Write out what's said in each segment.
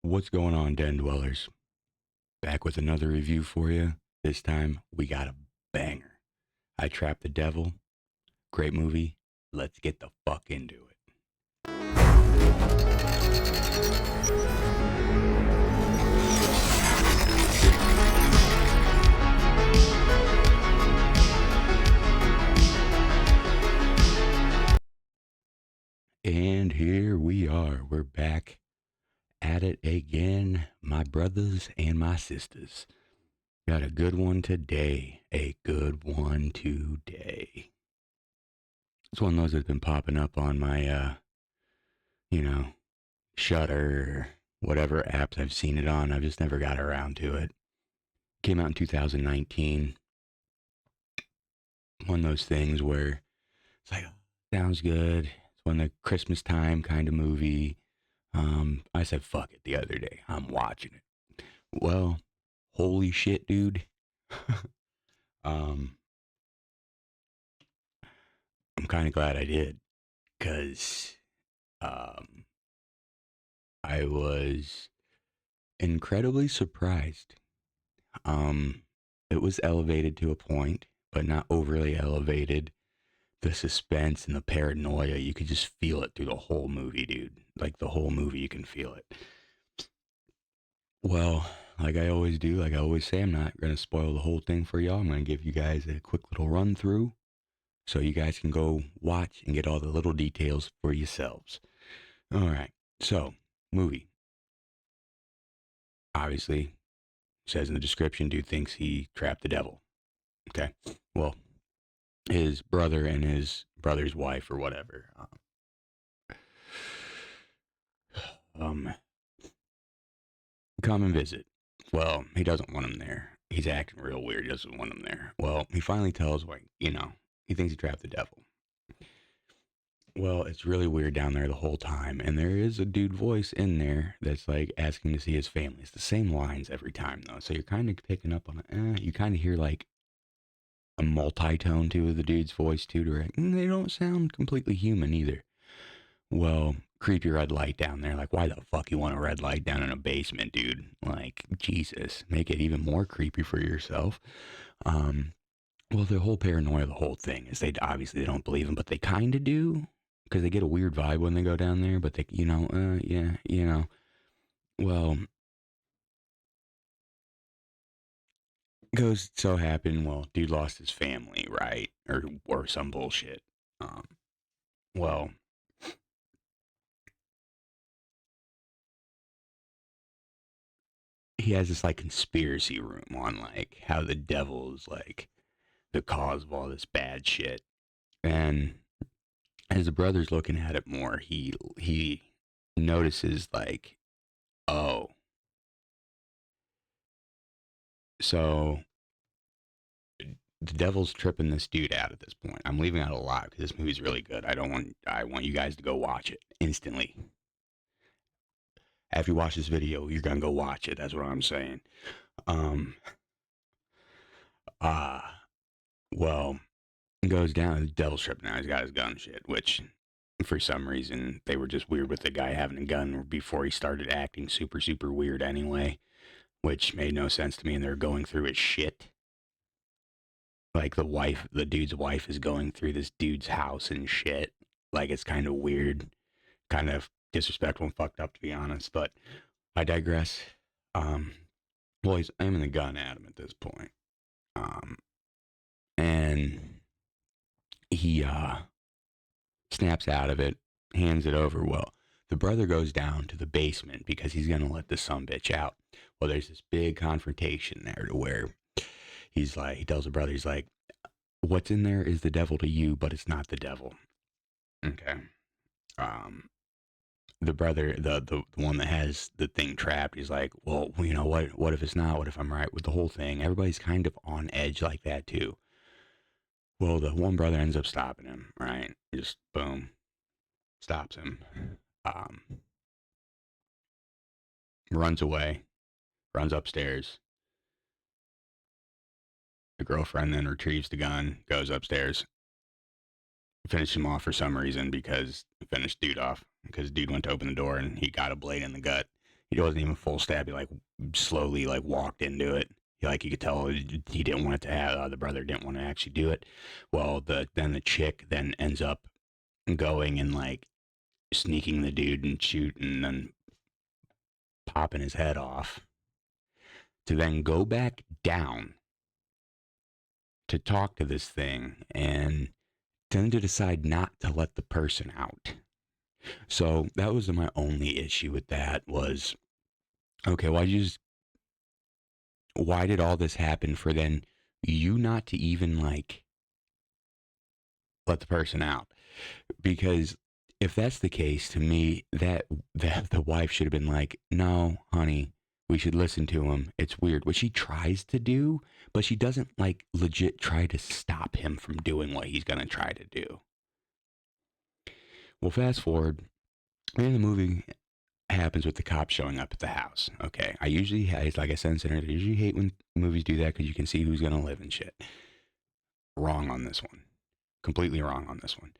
What's going on, Den Dwellers? Back with another review for you. This time, we got a banger. I Trapped the Devil. Great movie. Let's get the fuck into it. And here we are. We're back at it again, my brothers and my sisters. Got a good one today. A good one today. It's one of those that's been popping up on my, you know, Shutter, whatever apps I've seen it on. I've just never got around to it. Came out in 2019. One of those things where it's like, sounds good. It's one of the Christmas time kind of movie. I said, fuck it the other day. I'm watching it. Well, holy shit, dude. um, I'm kind of glad I did because I was incredibly surprised. It was elevated to a point, but not overly elevated. The suspense and the paranoia, you could just feel it through the whole movie, dude. Like the whole movie, you can feel it. Well, like I always do, like I always say, I'm not going to spoil the whole thing for y'all. I'm going to give you guys a quick little run through so you guys can go watch and get all the little details for yourselves. All right. So, movie. Obviously, says in the description, dude thinks he trapped the devil. Okay. Well, his brother and his brother's wife or whatever um come and visit. Well, he doesn't want him there. He's acting real weird. He doesn't want him there. Well, he finally tells, like, he thinks he trapped the devil. Well, it's really weird down there the whole time, and there is a dude voice in there that's like asking to see his family. It's the same lines every time though, so you're kind of picking up on it. You kind of hear like a multi-tone to the dude's voice too. They don't sound completely human either. Well, creepy red light down there. Like, why the fuck you want a red light down in a basement, dude? Like, Jesus, make it even more creepy for yourself. Well, the whole paranoia, the whole thing is they don't believe him, but they kind of do because they get a weird vibe when they go down there. But they, yeah. Well, goes so happened. Well, dude lost his family, right, or some bullshit. Well, he has this like conspiracy room on like how the devil is like the cause of all this bad shit. And as the brother's looking at it more, he notices like, oh, so the devil's tripping this dude out at this point. I'm leaving out a lot because this movie's really good. I want you guys to go watch it instantly. After you watch this video, you're gonna go watch it. That's what I'm saying. Um, uh, well, goes down. The devil's tripping out. He's got his gun shit, which for some reason they were just weird with the guy having a gun before he started acting super super weird anyway, which made no sense to me. And they're going through his shit. Like the dude's wife is going through this dude's house and shit. Like it's kind of weird, kind of disrespectful and fucked up to be honest. But I digress. Um, well, he's aiming the gun at him at this point. And he snaps out of it, hands it over. Well, the brother goes down to the basement because he's gonna let the sumbitch out. Well, there's this big confrontation there to where he's like, he tells the brother, he's like, "What's in there is the devil to you, but it's not the devil." Okay. Um, the brother, the one that has the thing trapped, he's like, "Well, you know what? What if it's not? What if I'm right with the whole thing?" Everybody's kind of on edge like that too. Well, the one brother ends up stopping him, right? Just boom, stops him. Um, runs away, runs upstairs. The girlfriend then retrieves the gun, goes upstairs, finishes him off for some reason because finished dude off because dude went to open the door and he got a blade in the gut. He wasn't even full stab. He like slowly like walked into it. Like you could tell he didn't want it to have the brother didn't want to actually do it. Well, the chick then ends up going and like sneaking the dude and shooting and then popping his head off to then go back down to talk to this thing and then to decide not to let the person out. So that was my only issue with that was, okay, why did all this happen for then you not to even like let the person out? Because if that's the case, to me, that the wife should have been like, no, honey, we should listen to him. It's weird. What she tries to do, but she doesn't like legit try to stop him from doing what he's gonna try to do. Well, fast forward, and the movie happens with the cop showing up at the house. Okay, I usually, like I said in Center, I usually hate when movies do that because you can see who's gonna live and shit. Wrong on this one. Completely wrong on this one.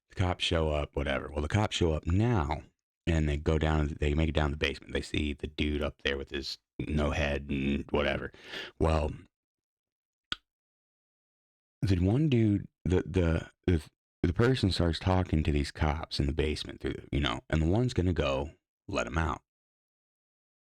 The cops show up, whatever. Well, the cops show up now, and they go down. They make it down the basement. They see the dude up there with his no head and whatever. Well, the one dude, the person starts talking to these cops in the basement, through and the one's gonna go let him out.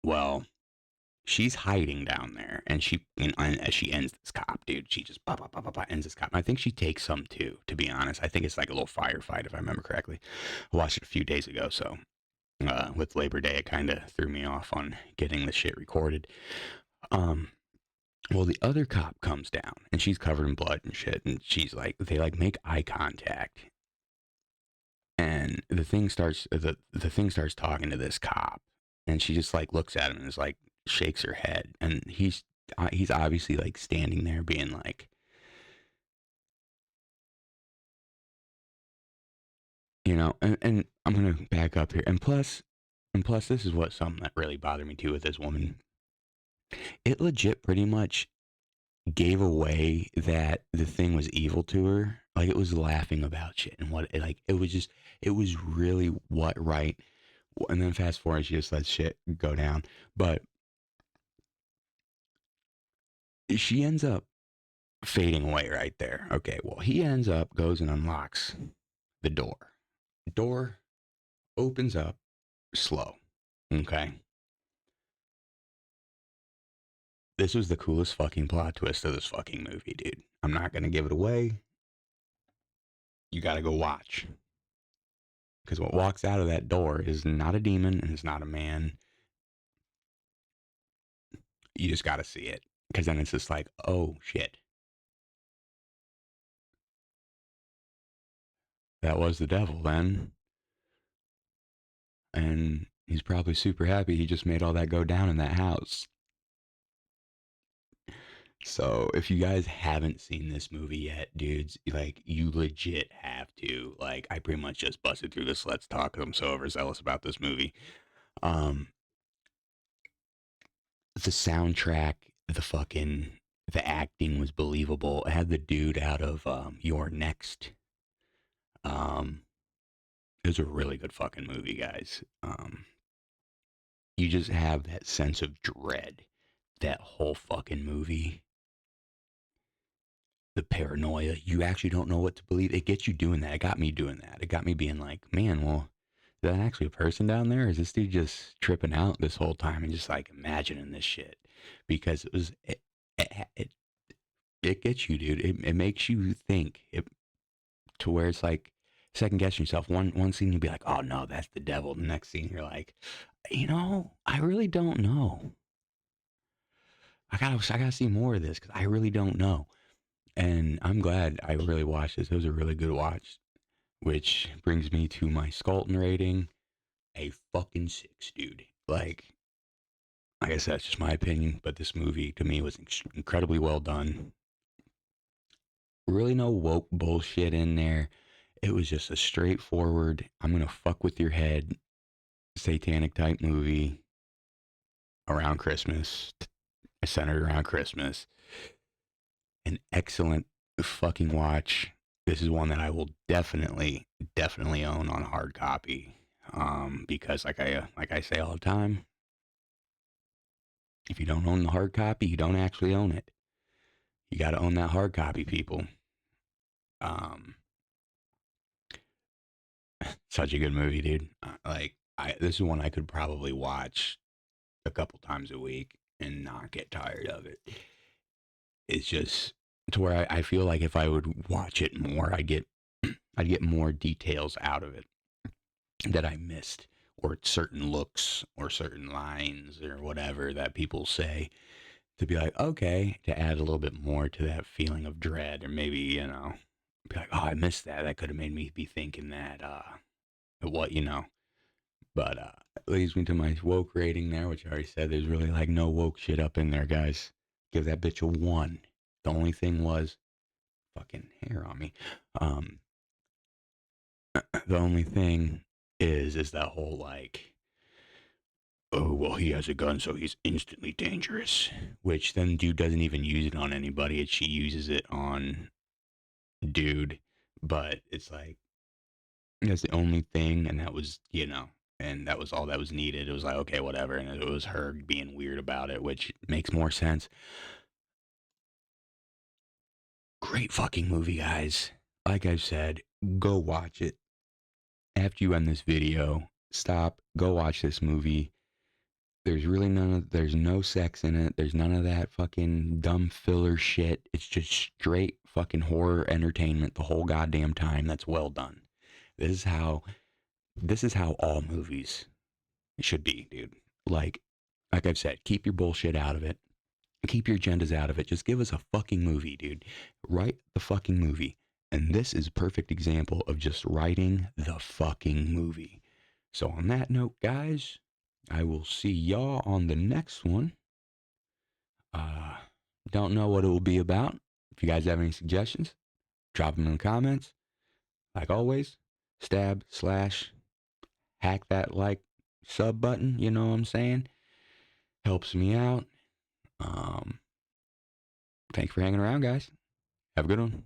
Well, she's hiding down there, and as she ends this cop, dude, she just ends this cop. And I think she takes some too, to be honest. I think it's like a little firefight, if I remember correctly. I watched it a few days ago, so with Labor Day, it kind of threw me off on getting the shit recorded. Well, the other cop comes down, and she's covered in blood and shit, and she's like, they like make eye contact, and the thing starts talking to this cop, and she just like looks at him and is like shakes her head, and he's obviously like standing there being like, and I'm gonna back up here, and plus this is what something that really bothered me too with this woman. It legit pretty much gave away that the thing was evil to her. Like it was laughing about shit and it was really what right. And then fast forward, she just lets shit go down. But she ends up fading away right there. Okay, well, he ends up, goes and unlocks the door. Door opens up slow. Okay. This was the coolest fucking plot twist of this fucking movie, dude. I'm not gonna give it away. You gotta go watch. Because what walks out of that door is not a demon and it's not a man. You just gotta see it. Because then it's just like, oh shit. That was the devil then. And he's probably super happy he just made all that go down in that house. So if you guys haven't seen this movie yet, dudes, like you legit have to. Like I pretty much just busted through this Let's Talk because I'm so overzealous about this movie. The soundtrack, the acting was believable. It had the dude out of You're Next. It was a really good fucking movie, guys. You just have that sense of dread. That whole fucking movie. The paranoia. You actually don't know what to believe. It gets you doing that. It got me doing that. It got me being like, man, well, is that actually a person down there? Is this dude just tripping out this whole time and just like imagining this shit? Because it gets you, dude. It makes you think to where it's like second guessing yourself. One scene you'll be like, oh no, that's the devil. The next scene you're like, I really don't know. I gotta see more of this because I really don't know. And I'm glad I really watched this. It was a really good watch, which brings me to my Skulton rating, a fucking 6, dude. Like I said, it's just my opinion, but this movie to me was incredibly well done. Really no woke bullshit in there. It was just a straightforward, I'm gonna fuck with your head, satanic type movie around Christmas, centered around Christmas. An excellent fucking watch. This is one that I will definitely own on hard copy. Because like I say all the time, If you don't own the hard copy, you don't actually own it. You got to own that hard copy, people. Um, Such a good movie, dude. This is one I could probably watch a couple times a week and not get tired of it. It's just to where I feel like if I would watch it more, I'd get more details out of it that I missed, or certain looks or certain lines or whatever that people say, to be like, okay, to add a little bit more to that feeling of dread, or maybe, be like, oh, I missed that. That could have made me be thinking that, what, But it leads me to my woke rating there, which I already said there's really like no woke shit up in there, guys. Give that bitch a 1. The only thing was fucking hair on me. Um, the only thing is that whole like, oh well, he has a gun, so he's instantly dangerous. Which then dude doesn't even use it on anybody. She uses it on dude, but it's like that's the only thing, and that was and that was all that was needed. It was like okay, whatever, and it was her being weird about it, which makes more sense. Great fucking movie, guys. Like I've said, go watch it. After you end this video, stop, go watch this movie. There's no sex in it. There's none of that fucking dumb filler shit. It's just straight fucking horror entertainment the whole goddamn time. That's well done. This is how all movies should be, dude. Like I've said, keep your bullshit out of it. Keep your agendas out of it. Just give us a fucking movie, dude. Write the fucking movie. And this is a perfect example of just writing the fucking movie. So on that note, guys, I will see y'all on the next one. Don't know what it will be about. If you guys have any suggestions, drop them in the comments. Like always, stab, slash, hack that like sub button. You know what I'm saying? Helps me out. Thanks for hanging around, guys. Have a good one.